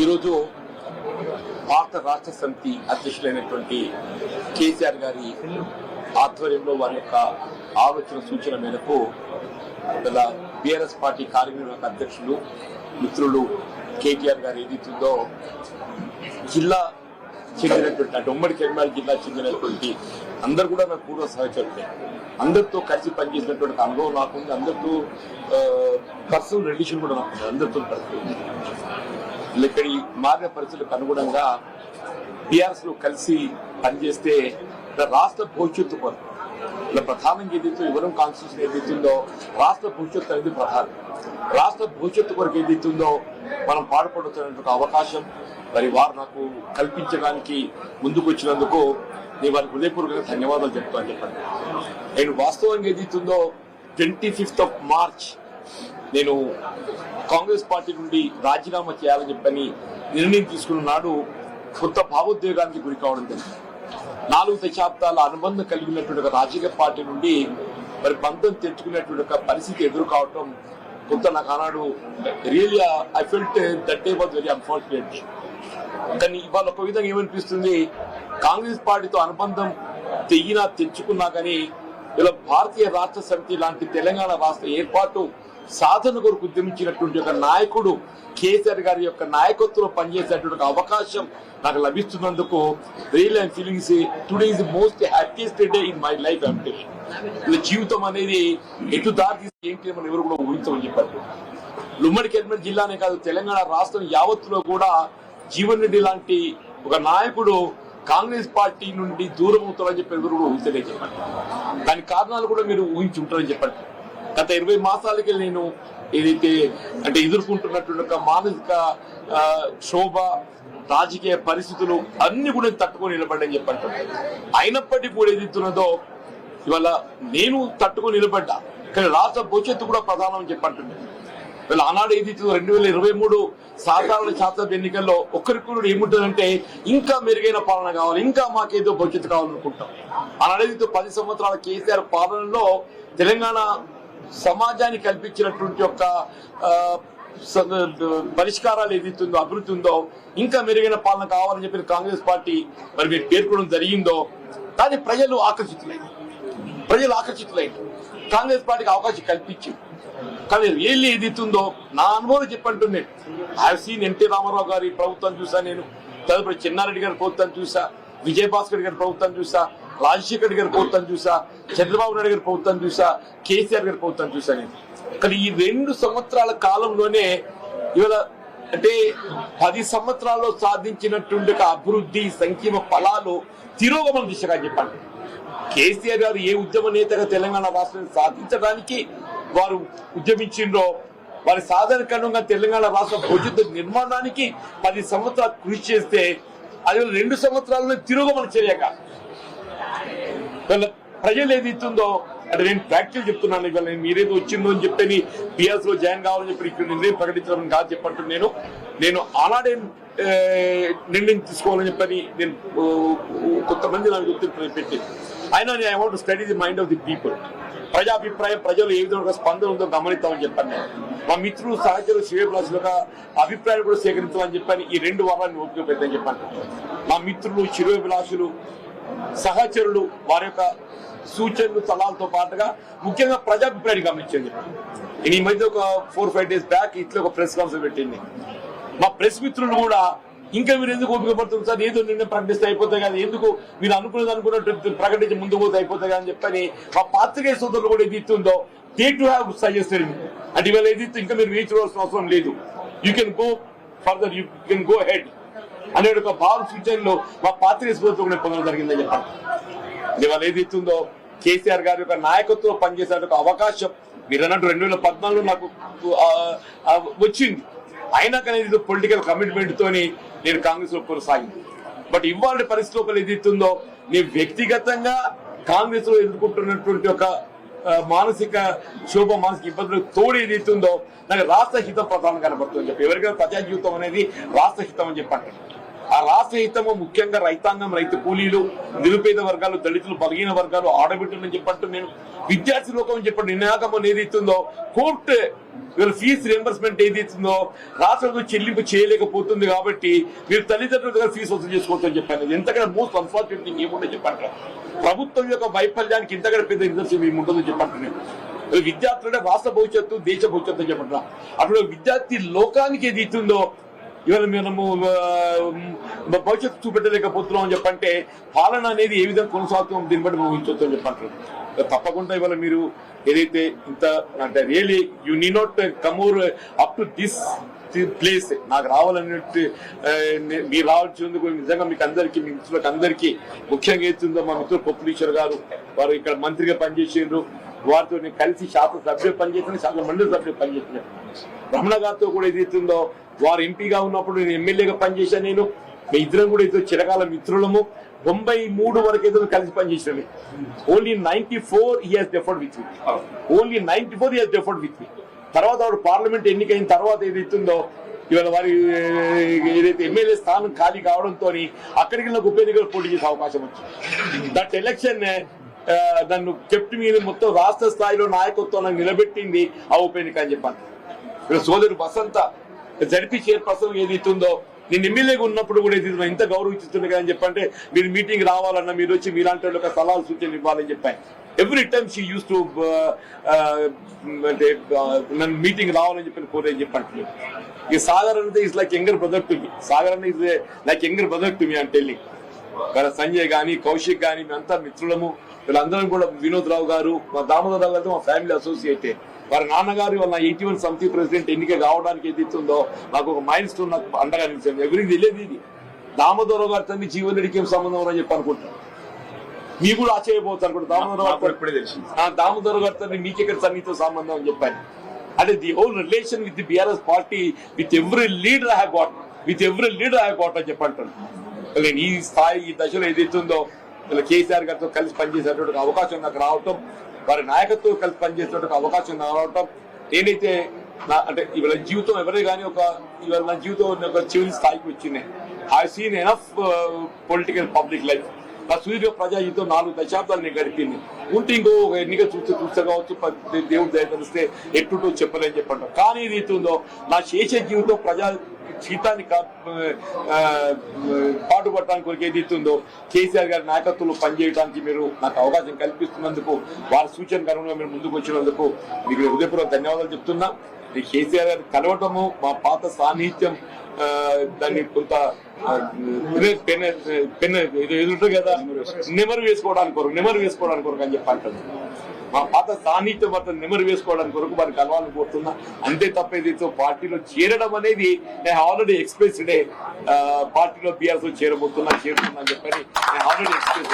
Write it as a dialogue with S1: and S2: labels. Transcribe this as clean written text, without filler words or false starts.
S1: ఈరోజు భారత రాష్ట్ర సమితి అధ్యక్షులైనటువంటి కేసీఆర్ గారి ఆధ్వర్యంలో వారి యొక్క ఆలోచన సూచన మేరకు బీఆర్ఎస్ పార్టీ కార్యనిర్వాహక అధ్యక్షులు మిత్రులు కేటీఆర్ గారు ఏదైతుందో జిల్లా చెందినటువంటి అంటే ఉమ్మడి కరీంనగర్ జిల్లా చెందినటువంటి అందరు కూడా నాకు పూర్వ సహచరులే, అందరితో కలిసి పనిచేసినటువంటి అనుభవం నాకుంది. అందరితో పర్సనల్ రిలేషన్ కూడా నాకుంది. అందరితో ఇక్కడ మారిన పరిస్థితులకు అనుగుణంగా టీఆర్ఎస్ లో కలిసి పనిచేస్తే రాష్ట్ర భవిష్యత్తు కొరకు ఇలా ప్రధానంగా ఏదైతే ఇవ్వడం కాన్స్టిట్యూషన్ ఏదైతుందో రాష్ట్ర భవిష్యత్తు అనేది ప్రధానం. రాష్ట్ర భవిష్యత్తు కొరకు ఏదైతుందో మనం పాటుపడుతున్న అవకాశం మరి వారు నాకు కల్పించడానికి ముందుకు వచ్చినందుకు నేను వారికి హృదయపూర్వకంగా ధన్యవాదాలు చెప్తాను చెప్పండి. నేను వాస్తవంగా ఏదైతుందో 25 మార్చ్ నేను కాంగ్రెస్ పార్టీ నుండి రాజీనామా చేయాలని చెప్పని నిర్ణయం తీసుకున్న నాడు కొత్త భావోద్వేగానికి గురి కావడం జరిగింది. 4 దశాబ్దాల అనుబంధం కలిగినటువంటి రాజకీయ పార్టీ నుండి మరి బంధం తెచ్చుకునేటువంటి పరిస్థితి ఎదురు కావటం కొంత నాకు ఆనాడు really I felt that day was very unfortunate. కానీ ఇవాళ ఒక విధంగా ఏమనిపిస్తుంది, కాంగ్రెస్ పార్టీతో అనుబంధం తెచ్చుకున్నా కానీ ఇలా భారతీయ రాష్ట్ర సమితి లాంటి తెలంగాణ రాష్ట్ర ఏర్పాటు సాధన కొరకు ఉద్యమించినటువంటి ఒక నాయకుడు కేసీఆర్ గారి యొక్క నాయకత్వంలో పనిచేసేటువంటి అవకాశం నాకు లభిస్తున్నందుకు real I'm feelings today is the most happiest day in my life. అంటే జీవితం అనేది ఎటు దారి తీసి ఏంటి మనం ఎవరు కూడా ఊహించమని చెప్పారు. ఉమ్మడి కరీంనగర్ జిల్లానే కాదు తెలంగాణ రాష్ట్రం యావత్తులో కూడా జీవన్ రెడ్డి లాంటి ఒక నాయకుడు కాంగ్రెస్ పార్టీ నుండి దూరం అవుతారని చెప్పి ఎవరు కూడా ఊహించలే చెప్పండి. దాని కారణాలు కూడా మీరు ఊహించి ఉంటారని చెప్పండి. గత 20 మాసాలకి నేను ఏదైతే అంటే ఎదుర్కొంటున్నటువంటి మానసిక క్షోభ రాజకీయ పరిస్థితులు అన్ని కూడా తట్టుకొని నిలబడ్డని చెప్పండి. అయినప్పటికీ కూడా ఏదైతున్నదో ఇవాళ నేను తట్టుకొని నిలబడ్డా, కానీ రాష్ట్ర భవిష్యత్తు కూడా ప్రధానం అని చెప్పంటుంది. వీళ్ళ ఆనాడు ఏదైతే 2023 సాధారణ శాసనసభ ఎన్నికల్లో ఒక్కరికి కూడా ఏముంటుందంటే ఇంకా మెరుగైన పాలన కావాలి, ఇంకా మాకేదో భవిష్యత్తు కావాలనుకుంటాం. ఆనాడు ఏదైతే 10 సంవత్సరాల కేసీఆర్ పాలనలో తెలంగాణ సమాజానికి కల్పించినటువంటి యొక్క పరిష్కారాలు ఏదైతుందో అభివృద్ధి ఉందో ఇంకా మెరుగైన పాలన కావాలని చెప్పి కాంగ్రెస్ పార్టీ మరి మీరు పేర్కొనడం జరిగిందో కానీ ప్రజలు ఆకర్షితులైంది. కాంగ్రెస్ పార్టీకి అవకాశం కల్పించింది. కానీ రియల్లీ ఏదైతుందో నా అనుభవం చెప్పంటుంది. ఐ సీన్ ఎన్టీ రామారావు గారి ప్రభుత్వం చూసా, నేను తదుపరి చెన్నారెడ్డి గారి ప్రభుత్వం చూసా, విజయభాస్కర్ గారి ప్రభుత్వం చూసా, రాజశేఖర్ గారి ప్రభుత్వం చూసా, చంద్రబాబు నాయుడు గారి ప్రభుత్వం చూసా, కేసీఆర్ గారి ప్రభుత్వం చూసా నేను. కానీ ఈ 2 సంవత్సరాల కాలంలోనే ఇవాళ అంటే 10 సంవత్సరాల్లో సాధించినటువంటి అభివృద్ధి సంక్షేమ ఫలాలు తిరోగమన దిశగా చెప్పండి. కేసీఆర్ గారు ఏ ఉద్యమ నేతగా తెలంగాణ రాష్ట్రాన్ని సాధించడానికి వారు ఉద్యమించిండ్రో వారి సాధారణంగా తెలంగాణ రాష్ట్ర భవిష్యత్తు నిర్మాణానికి 10 సంవత్సరాలు కృషి చేస్తే అది 2 సంవత్సరాల్లో తిరోగమన చర్యగా ప్రజలు ఏదైతుందో అంటే నేను ప్రాక్టికల్ చెప్తున్నాను. ఇవాళ నేను మీరేదో వచ్చిందో అని చెప్పని పిఎస్ లో జాయిన్ కావాలని చెప్పి ఇక్కడ నిర్ణయం ప్రకటించడం కాదు చెప్పంటున్నాను. నేను ఆనాడే నిర్ణయం తీసుకోవాలని చెప్పని నేను కొంతమంది నాకు గుర్తు పెట్టి అయినా నేను I want to study the mind of the people. ప్రజాభిప్రాయం ప్రజలు ఏ విధంగా స్పందన ఉందో గమనిస్తామని చెప్పాను. నేను మా మిత్రులు సహచరులు శివప్లాసులుగా అభిప్రాయాలు కూడా సేకరించాలని చెప్పని ఈ 2 వారాన్ని ఓపిక పెట్టని చెప్పాను. మా మిత్రులు శివవిలాసులు సహచరులు వారి యొక్క సూచనలు సలహాలతో పాటుగా ముఖ్యంగా ప్రజాభిప్రాయాన్ని గమనించండి. నేను ఈ మధ్య ఒక 4-5 డేస్ బ్యాక్ ఇట్లా ఒక ప్రెస్ కాన్ఫరెన్స్ పెట్టింది. మా ప్రెస్ మిత్రులు కూడా ఇంకా మీరు ఎందుకు ఓపిక పడుతుంది సార్, ఏదో నిర్ణయం ప్రకటిస్తే అయిపోతాయి కదా, ఎందుకు మీరు అనుకున్నట్టు ప్రకటించి ముందుకు పోతే అయిపోతాయి కదా అని చెప్పని మా పాత్రికేయ సోదరులు కూడా ఏది ఇస్తుందో దే టు హ్యావ్ సజెస్టెడ్ అంటే ఇవాళ ఏది ఇంకా మీరు రీచ్ అవ్వాల్సిన అవసరం లేదు, you can go further, you can go head అనే ఒక భావ సూచనలు మా పాత్రికేయ సోదరులు కూడా పొందడం జరిగిందని చెప్పండి. ఇవాళ ఏది ఇస్తుందో కేసీఆర్ గారి యొక్క నాయకత్వంలో పనిచేసే ఒక అవకాశం మీరు అన్నట్టు 2014లో నాకు వచ్చింది. అయినా కానీ పొలిటికల్ కమిట్మెంట్ తోని నేను కాంగ్రెస్ లో కొనసాగింది. బట్ ఇవాళ పరిస్థితుల్లో ఏదైతుందో నేను వ్యక్తిగతంగా కాంగ్రెస్ లో ఎదుర్కొంటున్నటువంటి ఒక మానసిక మానసిక ఇబ్బందులకు తోడు ఏదైతుందో నాకు రాష్ట్ర హితం ప్రధానం కనబడుతుందని చెప్పి ఎవరికైనా ప్రజా జీవితం అనేది రాష్ట్ర హితం అని చెప్పండి. ఆ రాష్ట్ర హితము ముఖ్యంగా రైతాంగం, రైతు కూలీలు, నిరుపేద వర్గాలు, దళితులు, బలహీన వర్గాలు, ఆడబిడ్డలని చెప్పట్టు నేను విద్యార్థి లోకం అని చెప్పండి. నినాకం ఏదైతుందో కోర్టు ఇవాళ ఫీజు రియంబర్స్మెంట్ ఏదైతుందో రాష్ట్రం చెల్లింపు చేయలేకపోతుంది కాబట్టి మీరు తల్లిదండ్రుల దగ్గర ఫీజు వసూలు చేసుకోవచ్చని చెప్పాను. ఎంతకన్నా మోస్ట్ అన్ఫార్చునేట్ థింగ్ ఏముండో చెప్పంటారు. ప్రభుత్వం యొక్క వైఫల్యానికి ఇంతకన్నా పెద్ద నిదర్శనం ఏముంటుందో చెప్పంటారు. విద్యార్థులంటే రాష్ట్ర భవిష్యత్తు, దేశ భవిష్యత్తు అని చెప్పంటారు. అప్పుడు విద్యార్థి లోకానికి ఏది ఇస్తుందో ఇవాళ మనము భవిష్యత్తు చూపెట్టలేకపోతున్నాం అని చెప్పంటే పాలన అనేది ఏ విధంగా కొనసాగుతాం దీన్ని బట్టి ఊహించవచ్చు అని చెప్పంటారు. తప్పకుండా ఇవాళ మీరు ఏదైతే ఇంత అంటే really you need not come up to this place నాకు రావాలన్నట్టు మీరు రావాల్సినందుకు నిజంగా మీకు అందరికీ, మీ మిత్రులకు అందరికీ ముఖ్యంగా ఏతుందో మా మిత్రులు పొప్పులీశ్వర్ గారు, వారు ఇక్కడ మంత్రిగా పనిచేసిండ్రు, వారితో నేను కలిసి శాసనసభ్యులు పనిచేసిన, శాసన మండలి సభ్యులు పనిచేసిన, రమణ గారితో కూడా ఏదైతుందో వారు ఎంపీగా ఉన్నప్పుడు నేను ఎమ్మెల్యేగా పనిచేశాను. నేను మీ ఇద్దరం కూడా ఏదో చిరకాల మిత్రులము. 93 వరకు ఏదో కలిసి పనిచేసినవి. Only 94 he has deferred with me. Only 94 he has deferred with me. తర్వాత వాడు పార్లమెంట్ ఎన్నికైన తర్వాత ఏదైతుందో ఇవాళ వారి ఏదైతే ఎమ్మెల్యే స్థానం ఖాళీ కావడంతో అక్కడికి నాకు ఉప ఎన్నికలు పోటీ చేసే అవకాశం వచ్చింది. దట్ ఎలక్షన్ నన్ను కెప్ట్ మీద మొత్తం రాష్ట్ర స్థాయిలో నాయకత్వం నాకు నిలబెట్టింది ఆ ఉప ఎన్నిక అని చెప్పాను. ఇక్కడ సోదరు బసంత జడ్పీ చైర్పర్సన్ ఏదైతుందో నేను ఎమ్మెల్యేగా ఉన్నప్పుడు కూడా ఏదైతుందో ఇంత గౌరవించుతుంది కదా అని చెప్పంటే మీరు మీటింగ్ రావాలన్నా మీరు వచ్చి మీలాంటి వాళ్ళకి సలహాలు సూచనలు ఇవ్వాలని చెప్పాను. Every time she use to అంటే నన్ను మీటింగ్ రావాలని చెప్పి కోరేది చెప్పండి. ఈ సాగర్ అంటే is like younger brother to me. Sagar అంటే is like younger brother to me అని టెల్లింగ్. సంజయ్ గానీ, కౌశిక్ గానీ, మేమంతా మిత్రులము. వీళ్ళందరం కూడా వినోద్ రావు గారు, మా దామోదర్ రావు గారితో మా ఫ్యామిలీ అసోసియేటే. వారి నాన్నగారు వాళ్ళ 81 సమితి ప్రెసిడెంట్ ఎన్నిక కావడానికి ఏదైతుందో నాకు ఒక మైల్ స్టోన్ నాకు అండగా నిలిచాను. ఎవరికి తెలియదు ఇది. దామోదర్ గారి తండ్రి జీవన్ రెడ్డికి ఏం సంబంధం అని చెప్పి అనుకుంటున్నాను. మీకు కూడా ఆశ్చర్యపోతారు కూడా దామోదర్ గారి తండ్రి మీకెక్కడ సన్నిహిత సంబంధం అని చెప్పాను. అంటే the whole relation with the BRS party with every leader I have got అని చెప్పంటాను. నేను ఈ స్థాయి, ఈ దశలో ఏదైతుందో ఇలా కేసీఆర్ గారితో కలిసి పనిచేసేటువంటి అవకాశం నాకు రావటం, వారి నాయకత్వం కలిసి పనిచేసేటువంటి అవకాశం రావటం, నేనైతే అంటే ఇవాళ జీవితం ఎవరే కానీ ఇవాళ నా జీవితం ఒక చివరి స్థాయికి వచ్చింది. I seen enough political public life. నా సుదీర్ఘ ప్రజా జీవితం 4 దశాబ్దాలు నేను గడిపింది. ఉంటే ఇంకో ఒక ఎన్నిక చూస్తే కావచ్చు, దేవుడు దయ తెలిస్తే ఎట్టుటో చెప్పలేని చెప్పంటాం. కానీ ఇది అవుతుందో నా చేసే జీవితం ప్రజా జీతాన్ని పాటుపడటానికి కొరకు ఏది ఇస్తుందో కేసీఆర్ గారి నాయకత్వంలో పనిచేయడానికి మీరు నాకు అవకాశం కల్పిస్తున్నందుకు, వారి సూచన కనుక మీరు ముందుకు వచ్చినందుకు మీకు హృదయపూర్వక ధన్యవాదాలు చెప్తున్నా. కేసీఆర్ గారు కలవటము, మా పాత సాన్నిహిత్యం, దాన్ని కొంత ఎదురు కదా నెమరు వేసుకోవడానికి కొరకు అని చెప్పి అంటారు. మా పాత సాన్నిహిత్యం మాత్రం నెమరు వేసుకోవడానికి కొరకు వారికి కలవాలని కోరుతున్నా. అంతే తప్ప ఏదైతే పార్టీలో చేరడం అనేది నేను ఆల్రెడీ ఎక్స్ప్రెస్ డే పార్టీలో బీఆర్ఎస్ లో చేరుతున్నా అని చెప్పని నేను ఆల్రెడీ ఎక్స్ప్రెస్